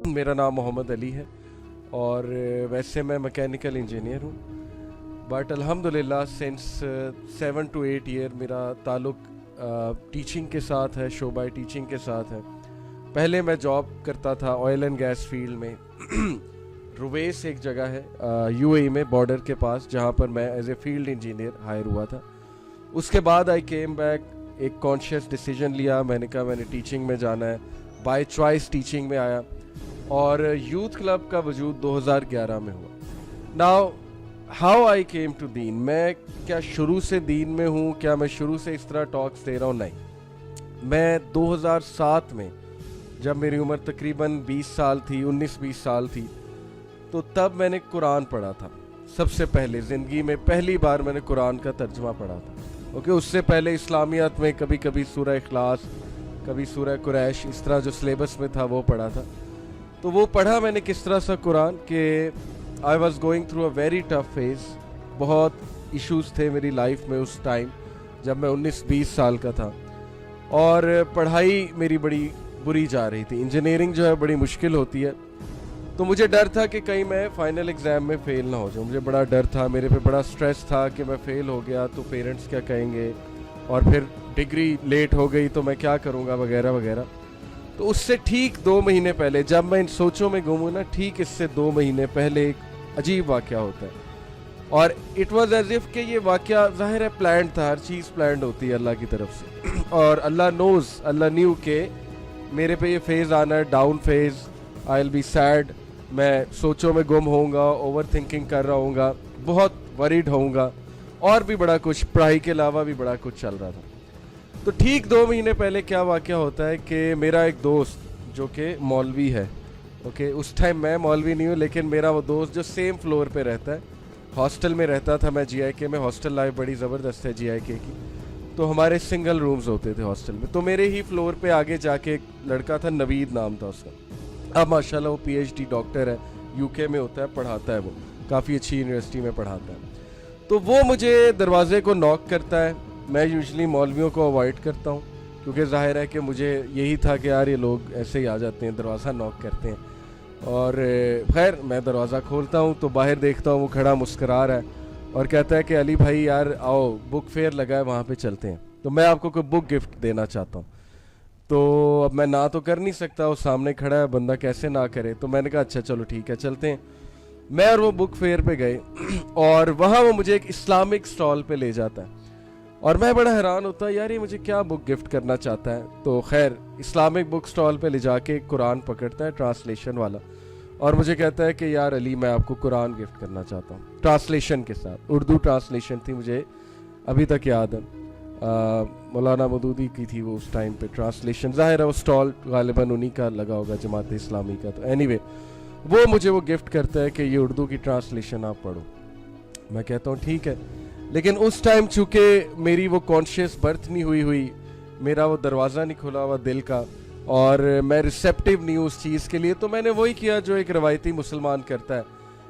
میرا نام محمد علی ہے اور ویسے میں میکینیکل انجینئر ہوں، بٹ الحمدللہ سنس 7 to 8 ایئر میرا تعلق ٹیچنگ کے ساتھ ہے، شعبہ ٹیچنگ کے ساتھ ہے۔ پہلے میں جاب کرتا تھا آئل اینڈ گیس فیلڈ میں، رویس ایک جگہ ہے یو اے میں بارڈر کے پاس، جہاں پر میں as a field engineer hire ہوا تھا۔ اس کے بعد آئی کیم بیک، ایک کانشیس ڈیسیجن لیا، میں نے کہا میں نے ٹیچنگ میں جانا ہے، بائی چوائس ٹیچنگ میں آیا اور یوتھ کلب کا وجود 2011 میں ہوا۔ Now how I came to then, میں کیا شروع سے دین میں ہوں، کیا میں شروع سے اس طرح ٹاکس دے رہا ہوں؟ نہیں، میں 2007 میں جب میری عمر تقریباً 20 سال تھی، 19-20 سال تھی، تو تب میں نے قرآن پڑھا تھا۔ سب سے پہلے زندگی میں پہلی بار میں نے قرآن کا ترجمہ پڑھا تھا۔ اوکے، اس سے پہلے اسلامیات میں کبھی کبھی سورہ اخلاص، کبھی سورہ قریش، اس طرح جو سلیبس میں تھا وہ پڑھا تھا۔ تو وہ پڑھا میں نے کس طرح سا قرآن کہ I was going through a very tough phase, بہت ایشوز تھے میری لائف میں اس ٹائم جب میں 19-20 سال کا تھا، اور پڑھائی میری بڑی بری جا رہی تھی۔ انجینئرنگ جو ہے بڑی مشکل ہوتی ہے، تو مجھے ڈر تھا کہ کہیں میں فائنل ایگزام میں فیل نہ ہو جاؤں۔ مجھے بڑا ڈر تھا، میرے پہ بڑا سٹریس تھا کہ میں فیل ہو گیا تو پیرنٹس کیا کہیں گے، اور پھر ڈگری لیٹ ہو گئی تو میں کیا کروں گا وغیرہ وغیرہ۔ تو اس سے ٹھیک 2 مہینے پہلے جب میں ان سوچوں میں گم ہوں نا، ٹھیک اس سے 2 مہینے پہلے ایک عجیب واقعہ ہوتا ہے، اور اٹ واز ایز اف کہ یہ واقعہ ظاہر ہے پلانڈ تھا، ہر چیز پلانڈ ہوتی ہے اللہ کی طرف سے، اور اللہ نیو کہ میرے پہ یہ فیز آنا ہے، down phase, I will be sad, میں سوچوں میں گم ہوں گا، اوور تھنکنگ کر رہا ہوں گا، بہت وریڈ ہوں گا، اور بھی بڑا کچھ، پڑھائی کے علاوہ بھی بڑا کچھ چل رہا تھا۔ تو ٹھیک 2 مہینے پہلے کیا واقعہ ہوتا ہے کہ میرا ایک دوست جو کہ مولوی ہے، اوکے، اس ٹائم میں مولوی نہیں ہوں، لیکن میرا وہ دوست جو سیم فلور پہ رہتا ہے، ہاسٹل میں رہتا تھا، میں جی آئی کے میں، ہاسٹل لائف بڑی زبردست ہے جی آئی کے کی، تو ہمارے سنگل رومز ہوتے تھے ہاسٹل میں، تو میرے ہی فلور پہ آگے جا کے ایک لڑکا تھا، نوید نام تھا اس کا، اب ماشاءاللہ وہ پی ایچ ڈی ڈاکٹر ہے، یو کے میں ہوتا ہے، پڑھاتا ہے، وہ کافی اچھی یونیورسٹی میں پڑھاتا ہے۔ تو وہ مجھے دروازے کو ناک کرتا ہے، میں یوزلی مولویوں کو اوائڈ کرتا ہوں، کیونکہ ظاہر ہے کہ مجھے یہی تھا کہ یار یہ لوگ ایسے ہی آ جاتے ہیں، دروازہ ناک کرتے ہیں، اور خیر میں دروازہ کھولتا ہوں تو باہر دیکھتا ہوں وہ کھڑا مسکرا رہا ہے اور کہتا ہے کہ علی بھائی یار آؤ، بک فیئر لگا ہے وہاں پہ چلتے ہیں، تو میں آپ کو کوئی بک گفٹ دینا چاہتا ہوں۔ تو اب میں نہ تو کر نہیں سکتا، وہ سامنے کھڑا ہے بندہ، کیسے نہ کرے، تو میں نے کہا اچھا چلو ٹھیک ہے چلتے ہیں۔ میں اور وہ بک فیئر پہ گئے اور وہاں وہ مجھے ایک اسلامک سٹال پہ لے جاتا ہے، اور میں بڑا حیران ہوتا ہے یار یہ مجھے کیا بک گفٹ کرنا چاہتا ہے۔ تو خیر اسلامک بک سٹال پہ لے جا کے قرآن پکڑتا ہے ٹرانسلیشن والا، اور مجھے کہتا ہے کہ یار علی میں آپ کو قرآن گفٹ کرنا چاہتا ہوں، ٹرانسلیشن کے ساتھ، اردو ٹرانسلیشن تھی، مجھے ابھی تک یاد ہے، مولانا مودودی کی تھی وہ اس ٹائم پہ ٹرانسلیشن، ظاہر ہے وہ سٹال غالباً انہی کا لگا ہوگا جماعت اسلامی کا۔ تو اینی وے وہ مجھے وہ گفٹ کرتا ہے کہ یہ اردو کی ٹرانسلیشن آپ پڑھو، میں کہتا ہوں ٹھیک ہے، لیکن اس ٹائم چونکہ میری وہ کانشیس برتھ نہیں ہوئی، میرا وہ دروازہ نہیں کھلا ہوا دل کا، اور میں ریسیپٹیو نہیں ہوں اس چیز کے لیے، تو میں نے وہی کیا جو ایک روایتی مسلمان کرتا ہے،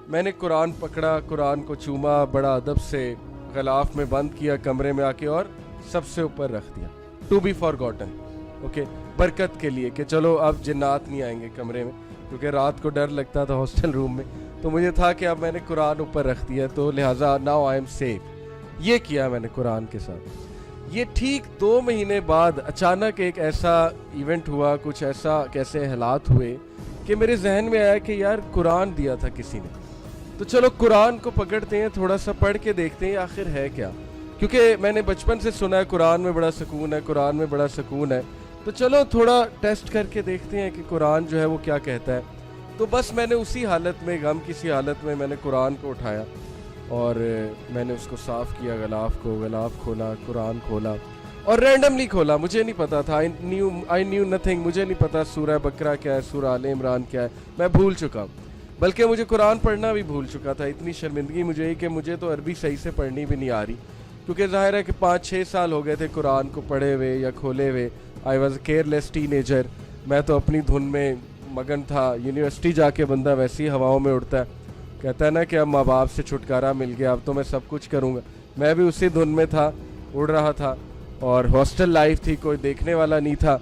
میں نے قرآن پکڑا، قرآن کو چوما، بڑا ادب سے غلاف میں بند کیا کمرے میں آ کے، اور سب سے اوپر رکھ دیا، ٹو بی فار گاٹن، اوکے، برکت کے لیے کہ چلو اب جنات نہیں آئیں گے کمرے میں، کیونکہ رات کو ڈر لگتا تھا ہاسٹل روم میں، تو مجھے تھا کہ اب میں نے قرآن اوپر رکھ دیا، تو لہٰذا ناؤ آئی ایم سیف، یہ کیا میں نے قرآن کے ساتھ۔ یہ ٹھیک 2 مہینے بعد اچانک ایک ایسا ایونٹ ہوا، کچھ ایسا کیسے حالات ہوئے کہ میرے ذہن میں آیا کہ یار قرآن دیا تھا کسی نے، تو چلو قرآن کو پکڑتے ہیں، تھوڑا سا پڑھ کے دیکھتے ہیں آخر ہے کیا، کیونکہ میں نے بچپن سے سنا ہے قرآن میں بڑا سکون ہے، قرآن میں بڑا سکون ہے، تو چلو تھوڑا ٹیسٹ کر کے دیکھتے ہیں کہ قرآن جو ہے وہ کیا کہتا ہے۔ تو بس میں نے اسی حالت میں، غم کی سی حالت میں نے قرآن کو اٹھایا اور میں نے اس کو صاف کیا، غلاف کھولا، قرآن کھولا، اور رینڈملی کھولا، مجھے نہیں پتا تھا، آئی نیو نتھنگ، مجھے نہیں پتا سورہ بقرہ کیا ہے، سورہ آل عمران کیا ہے، میں بھول چکا، بلکہ مجھے قرآن پڑھنا بھی بھول چکا تھا۔ اتنی شرمندگی مجھے ہی کہ مجھے تو عربی صحیح سے پڑھنی بھی نہیں آ رہی، کیونکہ ظاہر ہے کہ 5-6 سال ہو گئے تھے قرآن کو پڑھے ہوئے یا کھولے ہوئے، I was care less ten ager, میں تو اپنی دھن میں مگن تھا۔ یونیورسٹی جا کے بندہ ویسی ہواؤں میں اڑتا ہے، کہتا ہے نا کہ اب ماں باپ سے چھٹکارا مل گیا، اب تو میں سب کچھ کروں گا، میں بھی اسی دھن میں تھا، اڑ رہا تھا، اور ہاسٹل لائف تھی، کوئی دیکھنے والا نہیں تھا،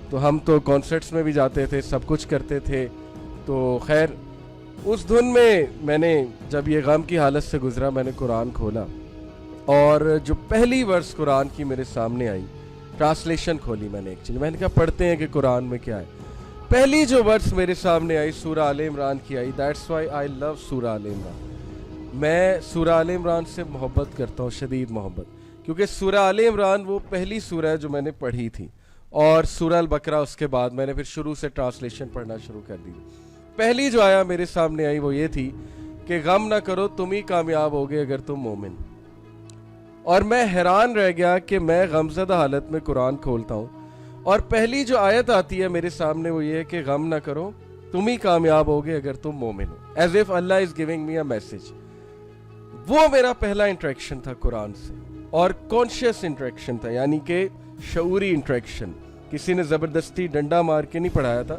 تو ہم تو کانسرٹس میں بھی جاتے تھے، سب کچھ کرتے تھے، تو خیر اس دھن میں میں نے جب یہ غم کی حالت سے گزرا میں نے قرآن کھولا اور جو پہلی ورس قرآن کی میرے سامنے آئی, ٹرانسلیشن کھولی میں نے ایکچولی, میں نے کہا پڑھتے ہیں کہ قرآن میں کیا ہے. پہلی جو ورس میرے سامنے آئی سورہ آل عمران کی آئی. دیٹس وائی آئی لو سورہ آل عمران. میں سورہ آل عمران سے محبت کرتا ہوں, شدید محبت, کیونکہ سورہ آل عمران وہ پہلی سورہ ہے جو میں نے پڑھی تھی, اور سورہ البقرہ اس کے بعد میں نے پھر شروع سے ٹرانسلیشن پڑھنا شروع کر دی. پہلی جو آیا میرے سامنے آئی وہ یہ تھی کہ غم نہ کرو تم ہی کامیاب ہوگے اگر تم مومن. اور میں حیران رہ گیا کہ میں غمزدہ حالت میں قرآن کھولتا ہوں اور پہلی جو آیت آتی ہے میرے سامنے وہ یہ ہے کہ غم نہ کرو تم ہی کامیاب ہوگے اگر تم مومن ہو. As if Allah is giving me a message. وہ میرا پہلا انٹریکشن تھا قرآن سے, اور کانشیس انٹریکشن تھا, یعنی کہ شعوری انٹریکشن. کسی نے زبردستی ڈنڈا مار کے نہیں پڑھایا تھا,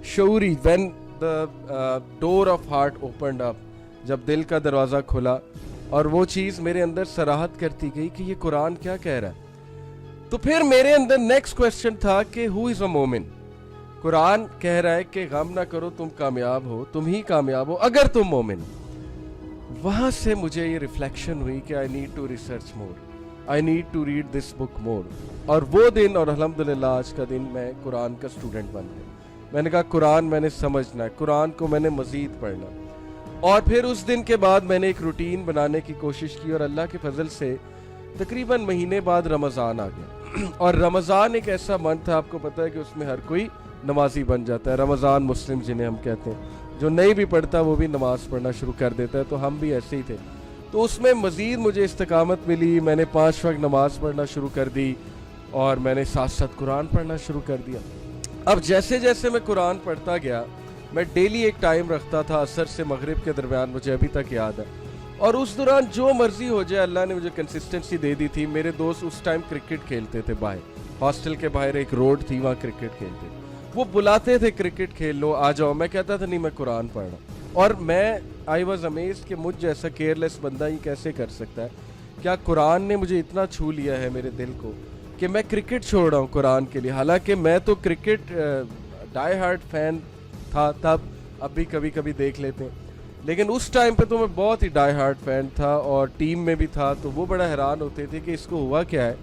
شعوری. When the door of heart opened up, جب دل کا دروازہ کھلا اور وہ چیز میرے اندر صراحت کرتی گئی کہ یہ قرآن کیا کہہ رہا ہے. تو پھر میرے اندر نیکسٹ کوسچن تھا کہ ہو از اے مومن. قرآن کہہ رہا ہے کہ غم نہ کرو تم کامیاب ہو, تم ہی کامیاب ہو اگر تم مومن. وہاں سے مجھے یہ ریفلیکشن ہوئی کہ I need to research more, I need to read this book more. اور وہ دن اور الحمدللہ آج کا دن میں قرآن کا اسٹوڈنٹ بن گیا. میں نے کہا قرآن میں نے سمجھنا ہے, قرآن کو میں نے مزید پڑھنا. اور پھر اس دن کے بعد میں نے ایک روٹین بنانے کی کوشش کی, اور اللہ کے فضل سے تقریباً مہینے بعد رمضان آ گیا. اور رمضان ایک ایسا منتھ ہے, آپ کو پتہ ہے کہ اس میں ہر کوئی نمازی بن جاتا ہے. رمضان مسلم جنہیں ہم کہتے ہیں, جو نہیں بھی پڑھتا وہ بھی نماز پڑھنا شروع کر دیتا ہے. تو ہم بھی ایسے ہی تھے. تو اس میں مزید مجھے استقامت ملی. میں نے 5 وقت نماز پڑھنا شروع کر دی, اور میں نے ساتھ ساتھ قرآن پڑھنا شروع کر دیا. اب جیسے جیسے میں قرآن پڑھتا گیا, میں ڈیلی ایک ٹائم رکھتا تھا عصر سے مغرب کے درمیان, مجھے ابھی تک یاد ہے. اور اس دوران جو مرضی ہو جائے اللہ نے مجھے کنسسٹنسی دے دی تھی. میرے دوست اس ٹائم کرکٹ کھیلتے تھے باہر, ہاسٹل کے باہر ایک روڈ تھی, وہاں کرکٹ کھیلتے. وہ بلاتے تھے کرکٹ کھیل لو, آ جاؤ. میں کہتا تھا نہیں میں قرآن پڑھ رہا ہوں. اور میں آئی واز امیزڈ کہ مجھ جیسا کیئرلیس بندہ ہی کیسے کر سکتا ہے. کیا قرآن نے مجھے اتنا چھو لیا ہے میرے دل کو کہ میں کرکٹ چھوڑ رہا ہوں قرآن کے لیے. حالانکہ میں تو کرکٹ ڈائی ہارڈ فین تھا تب, اب بھی کبھی کبھی دیکھ لیتے ہیں, لیکن اس ٹائم پہ تو میں بہت ہی ڈائی ہارڈ فین تھا, اور ٹیم میں بھی تھا. تو وہ بڑا حیران ہوتے تھے کہ اس کو ہوا کیا ہے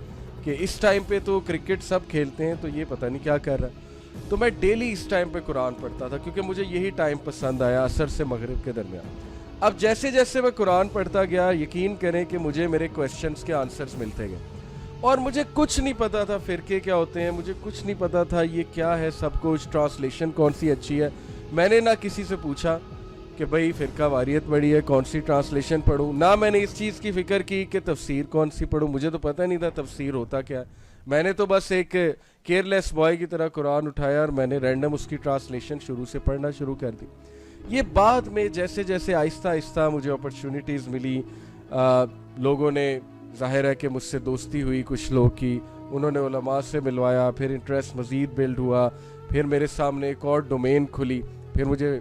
کہ اس ٹائم پہ تو کرکٹ سب کھیلتے ہیں, تو یہ پتہ نہیں کیا کر رہا ہے. تو میں ڈیلی اس ٹائم پہ قرآن پڑھتا تھا, کیونکہ مجھے یہی ٹائم پسند آیا, عصر سے مغرب کے درمیان. اب جیسے جیسے میں قرآن پڑھتا گیا, یقین کریں کہ مجھے میرے کویسچنس کے آنسرز ملتے گئے. اور مجھے کچھ نہیں پتا تھا فرقے کیا ہوتے ہیں, مجھے کچھ نہیں پتا تھا یہ کیا ہے سب کچھ, ٹرانسلیشن کون سی اچھی ہے. میں نے نہ کسی سے پوچھا کہ بھئی فرقہ واریت بڑی ہے کون سی ٹرانسلیشن پڑھوں, نہ میں نے اس چیز کی فکر کی کہ تفسیر کون سی پڑھوں. مجھے تو پتہ نہیں تھا تفسیر ہوتا کیا ہے. میں نے تو بس ایک کیئرلیس بوائے کی طرح قرآن اٹھایا اور میں نے رینڈم اس کی ٹرانسلیشن شروع سے پڑھنا شروع کر دی. یہ بعد میں جیسے جیسے آہستہ آہستہ مجھے اپرچونیٹیز ملی, لوگوں نے ظاہر ہے کہ مجھ سے دوستی ہوئی, کچھ لوگ کی, انہوں نے علماء سے ملوایا, پھر انٹرسٹ مزید بلڈ ہوا, پھر میرے سامنے ایک اور ڈومین کھلی, پھر مجھے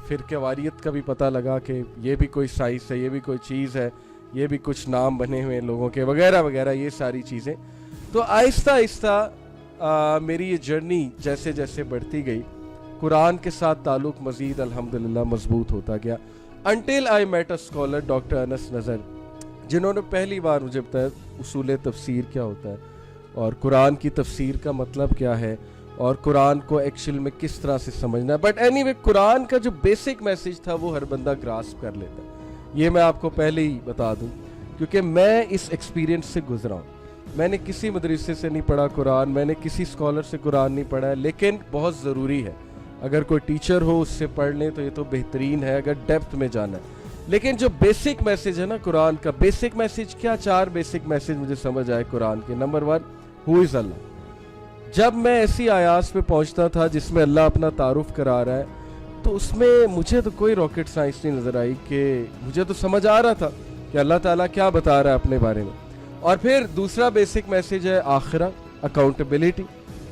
فرقہ واریت کا بھی پتہ لگا کہ یہ بھی کوئی سائنس ہے, یہ بھی کوئی چیز ہے, یہ بھی کچھ نام بنے ہوئے ہیں لوگوں کے وغیرہ وغیرہ, یہ ساری چیزیں. تو آہستہ آہستہ میری یہ جرنی جیسے جیسے بڑھتی گئی, قرآن کے ساتھ تعلق مزید الحمدللہ مضبوط ہوتا گیا. Until I meet a scholar doctor Anas Nazar, جنہوں نے پہلی بار مجھے بتایا اصول تفسیر کیا ہوتا ہے, اور قرآن کی تفسیر کا مطلب کیا ہے, اور قرآن کو ایکچوئل میں کس طرح سے سمجھنا ہے. بٹ اینی وے قرآن کا جو بیسک میسج تھا وہ ہر بندہ گراسپ کر لیتا ہے. یہ میں آپ کو پہلے ہی بتا دوں, کیونکہ میں اس ایکسپیرینس سے گزرا ہوں. میں نے کسی مدرسے سے نہیں پڑھا قرآن, میں نے کسی اسکالر سے قرآن نہیں پڑھا ہے, لیکن بہت ضروری ہے اگر کوئی ٹیچر ہو اس سے پڑھ لیں تو یہ تو بہترین ہے اگر ڈیپتھ میں جانا ہے. لیکن جو بیسک میسج ہے نا قرآن کا, بیسک میسج کیا, 4 بیسک میسج مجھے سمجھ آئے قرآن کے. نمبر 1, ہو از اللہ. جب میں ایسی آیات پہ پہنچتا تھا جس میں اللہ اپنا تعارف کرا رہا ہے, تو اس میں مجھے تو کوئی راکٹ سائنس نہیں نظر آئی, کہ مجھے تو سمجھ آ رہا تھا کہ اللہ تعالیٰ کیا بتا رہا ہے اپنے بارے میں. اور پھر دوسرا بیسک میسج ہے آخرہ, accountability,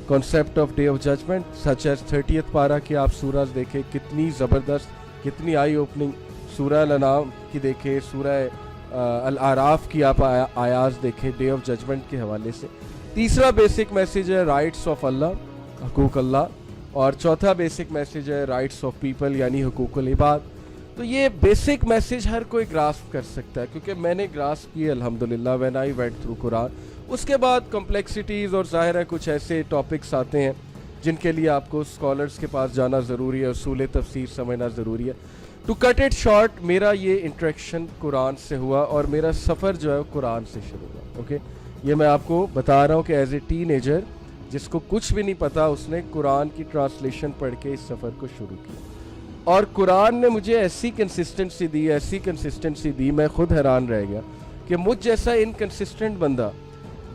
concept of day of judgment, such as 30th پارہ کی آپ سورج دیکھیں کتنی زبردست, کتنی آئی اوپننگ. سورہ الانعام کی دیکھیں, سورہ الاعراف کی آپ آیات دیکھیں ڈے آف ججمنٹ کے حوالے سے. تیسرا بیسک میسج ہے رائٹس آف اللہ, حقوق اللہ. اور چوتھا بیسک میسیج ہے رائٹس آف پیپل یعنی حقوق العباد. تو یہ بیسک میسیج ہر کوئی گراسپ کر سکتا ہے کیونکہ میں نے گراسپ کی الحمدللہ وین آئی وینٹ تھرو قرآن. اس کے بعد کمپلیکسٹیز اور ظاہر ہے کچھ ایسے ٹاپکس آتے ہیں جن کے لیے آپ کو اسکالرس کے پاس جانا ضروری ہے, اصول تفسیر سمجھنا ضروری ہے. ٹو کٹ اٹ شارٹ, میرا یہ انٹریکشن قرآن سے ہوا اور میرا سفر جو ہے وہ قرآن سے شروع ہوا. اوکے, یہ میں آپ کو بتا رہا ہوں کہ ایز اے ٹین ایجر جس کو کچھ بھی نہیں پتا اس نے قرآن کی ٹرانسلیشن پڑھ کے اس سفر کو شروع کیا. اور قرآن نے مجھے ایسی کنسسٹنسی دی میں خود حیران رہ گیا کہ مجھ جیسا انکنسسٹنٹ بندہ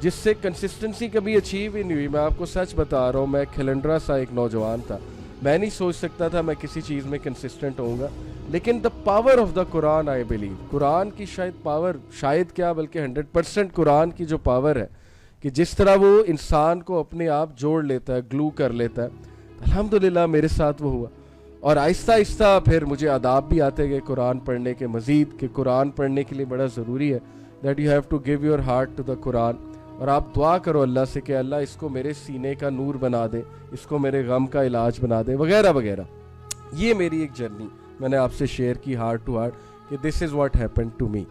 جس سے کنسسٹنسی کبھی اچیو ہی نہیں ہوئی, میں آپ کو سچ بتا رہا ہوں, میں کھلنڈرا سا ایک نوجوان تھا, میں نہیں سوچ سکتا تھا میں کسی چیز میں کنسسٹنٹ ہوں گا. لیکن the power of the Quran I believe, Quran کی شاید کیا بلکہ 100% قرآن کی جو پاور ہے کہ جس طرح وہ انسان کو اپنے آپ جوڑ لیتا ہے, گلو کر لیتا ہے, الحمدللہ میرے ساتھ وہ ہوا. اور آہستہ آہستہ پھر مجھے آداب بھی آتے گئے قرآن پڑھنے کے مزید, کہ قرآن پڑھنے کے لیے بڑا ضروری ہے that you have to give your heart to the Quran. اور آپ دعا کرو اللہ سے کہ اللہ اس کو میرے سینے کا نور بنا دے, اس کو میرے غم کا علاج بنا دے, وغیرہ وغیرہ. یہ میری ایک جرنی میں نے آپ سے شیئر کی ہارٹ ٹو ہارٹ کہ this is what happen to me.